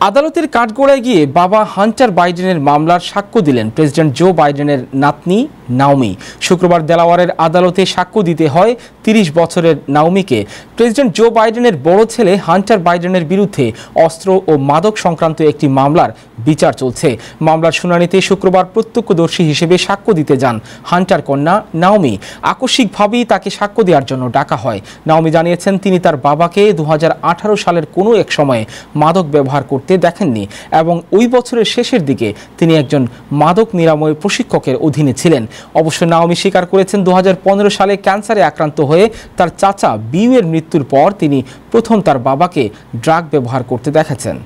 আদালতের কাঠগড়ায় গিয়ে বাবা হান্টার বাইডেনের মামলার সাক্ষ্য দিলেন প্রেসিডেন্ট জো বাইডেনের নাতনি নাওমি। শুক্রবার দেলাওয়ারের আদালতে সাক্ষ্য দিতে হয় ৩০ বছরের নাওমিকে। প্রেসিডেন্ট জো বাইডেনের বড় ছেলে হান্টার বাইডেনের বিরুদ্ধে অস্ত্র ও মাদক সংক্রান্ত একটি মামলার বিচার চলছে। মামলার শুনানিতে শুক্রবার প্রত্যক্ষদর্শী হিসেবে সাক্ষ্য দিতে যান হান্টার কন্যা নাওমি। আকস্মিকভাবেই তাকে সাক্ষ্য দেওয়ার জন্য ডাকা হয়। নাওমি জানিয়েছেন তিনি তার বাবাকে ২০১৮ সালের কোনো এক সময়ে মাদক ব্যবহার করতে দেখেননি এবং ওই বছরের শেষের দিকে তিনি একজন মাদক নিরাময় প্রশিক্ষকের অধীনে ছিলেন। অবশ্য নাওমি স্বীকার করেছেন ২০১৫ সালে ক্যান্সারে আক্রান্ত হয়ে তার চাচা বিউ এর মৃত্যুর পর তিনি প্রথম তার বাবাকে ড্রাগ ব্যবহার করতে দেখেছেন।